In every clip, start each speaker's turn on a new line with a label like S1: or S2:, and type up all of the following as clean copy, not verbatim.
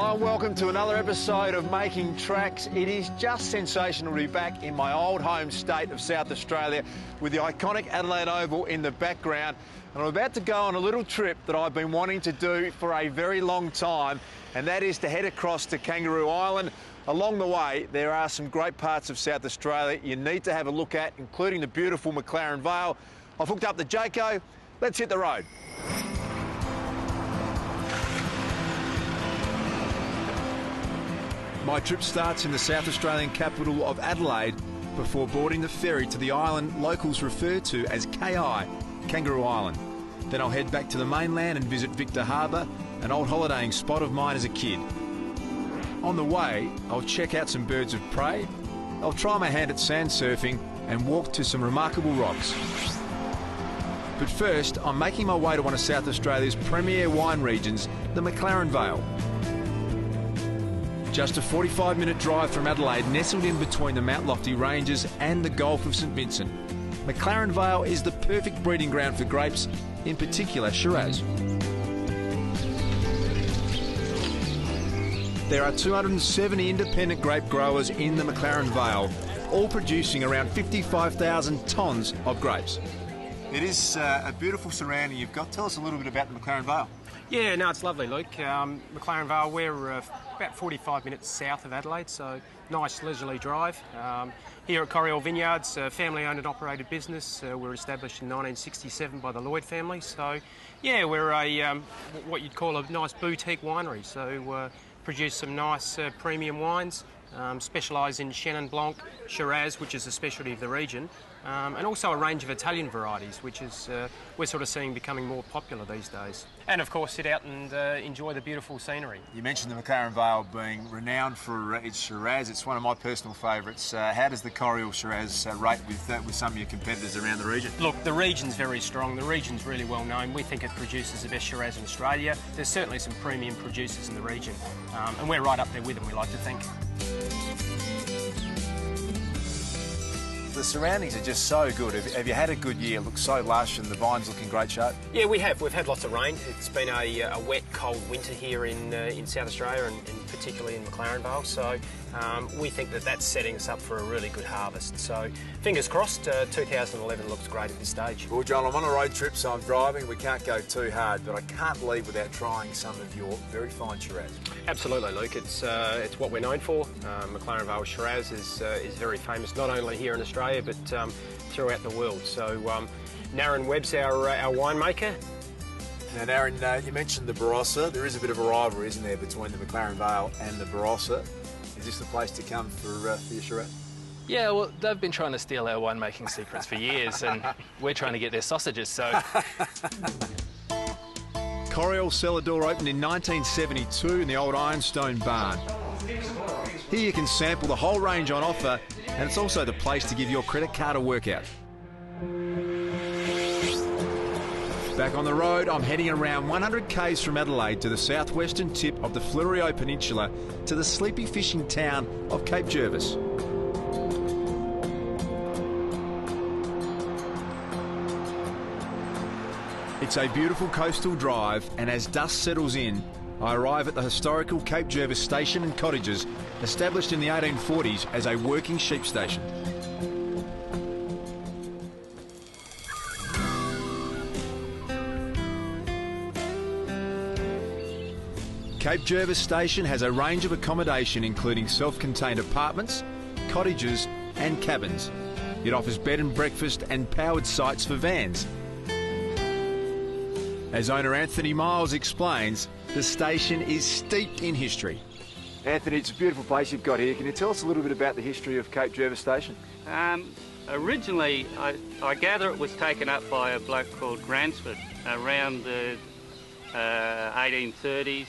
S1: Hello and welcome to another episode of Making Tracks. It is just sensational to be back in my old home state of South Australia with the iconic Adelaide Oval in the background. And I'm about to go on a little trip that I've been wanting to do for a very long time, and that is to head across to Kangaroo Island. Along the way, there are some great parts of South Australia you need to have a look at, including the beautiful McLaren Vale. I've hooked up the Jayco. Let's hit the road. My trip starts in the South Australian capital of Adelaide before boarding the ferry to the island locals refer to as KI, Kangaroo Island. Then I'll head back to the mainland and visit Victor Harbour, an old holidaying spot of mine as a kid. On the way, I'll check out some birds of prey, I'll try my hand at sand surfing and walk to some remarkable rocks. But first, I'm making my way to one of South Australia's premier wine regions, the McLaren Vale. Just a 45-minute drive from Adelaide, nestled in between the Mount Lofty Ranges and the Gulf of St Vincent. McLaren Vale is the perfect breeding ground for grapes, in particular Shiraz. There are 270 independent grape growers in the McLaren Vale, all producing around 55,000 tonnes of grapes. It is a beautiful surrounding you've got. Tell us a little bit about the McLaren Vale.
S2: Yeah, no, it's lovely, Luke. McLaren Vale, we're about 45 minutes south of Adelaide, so nice leisurely drive. Here at Coriol Vineyards, a family-owned and operated business. We're established in 1967 by the Lloyd family. So, yeah, we're a what you'd call a nice boutique winery. So, produce some nice premium wines. Specialise in Chenin Blanc, Shiraz, which is a specialty of the region, and also a range of Italian varieties, which is we're sort of seeing becoming more popular these days. And of course, sit out and enjoy the beautiful scenery.
S1: You mentioned the McLaren Vale being renowned for its Shiraz. It's one of my personal favourites. How does the Coriol Shiraz rate with some of your competitors around the region?
S2: Look, the region's very strong. The region's really well known. We think it produces the best Shiraz in Australia. There's certainly some premium producers in the region, and we're right up there with them, we like to think.
S1: The surroundings are just so good. Have you had a good year? It looks so lush and the vines look in great shape.
S2: Yeah, we have. We've had lots of rain. It's been a wet, cold winter here in South Australia and particularly in McLaren Vale. So we think that that's setting us up for a really good harvest. So fingers crossed, 2011 looks great at this stage.
S1: Well, Joel, I'm on a road trip, so I'm driving. We can't go too hard, but I can't leave without trying some of your very fine Shiraz.
S2: Absolutely, Luke. It's what we're known for. McLaren Vale Shiraz is very famous, not only here in Australia, but throughout the world. So Naren Webb's our winemaker.
S1: Now, Naren, you mentioned the Barossa. There is a bit of a rivalry, isn't there, between the McLaren Vale and the Barossa. Is this the place to come for your Shiraz?
S3: Yeah, well, they've been trying to steal our winemaking secrets for years, and we're trying to get their sausages, so...
S1: Coriol cellar door opened in 1972 in the old ironstone barn. Here you can sample the whole range on offer, and it's also the place to give your credit card a workout. Back on the road, I'm heading around 100 k's from Adelaide to the southwestern tip of the Fleurieu Peninsula to the sleepy fishing town of Cape Jervis. It's a beautiful coastal drive, and as dusk settles in, I arrive at the historical Cape Jervis station and cottages, established in the 1840s as a working sheep station. Cape Jervis Station has a range of accommodation including self-contained apartments, cottages and cabins. It offers bed and breakfast and powered sites for vans. As owner Anthony Miles explains, the station is steeped in history. Anthony, it's a beautiful place you've got here. Can you tell us a little bit about the history of Cape Jervis Station?
S4: Originally, I gather it was taken up by a bloke called Gransford around the 1830s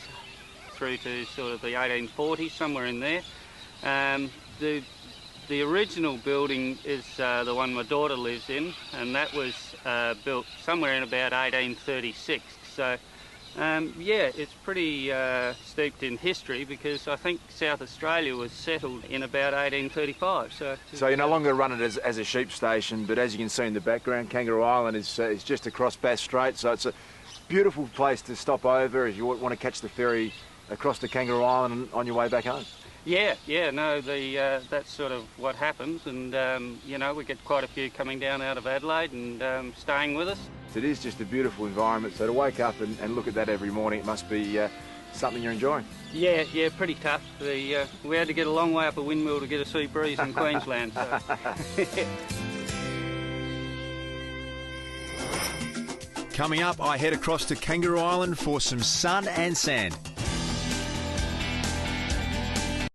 S4: through to sort of the 1840s, somewhere in there. The original building is the one my daughter lives in, and that was built somewhere in about 1836. So, yeah, it's pretty steeped in history, because I think South Australia was settled in about 1835. So
S1: you no longer run it as a sheep station, but as you can see in the background, Kangaroo Island is just across Bass Strait, so it's a beautiful place to stop over if you want to catch the ferry across to Kangaroo Island on your way back home?
S4: Yeah, no, that's sort of what happens, and you know, we get quite a few coming down out of Adelaide and staying with us.
S1: It is just a beautiful environment, so to wake up and look at that every morning, it must be something you're enjoying.
S4: Yeah, pretty tough. We had to get a long way up a windmill to get a sea breeze in Queensland. So.
S1: Coming up, I head across to Kangaroo Island for some sun and sand.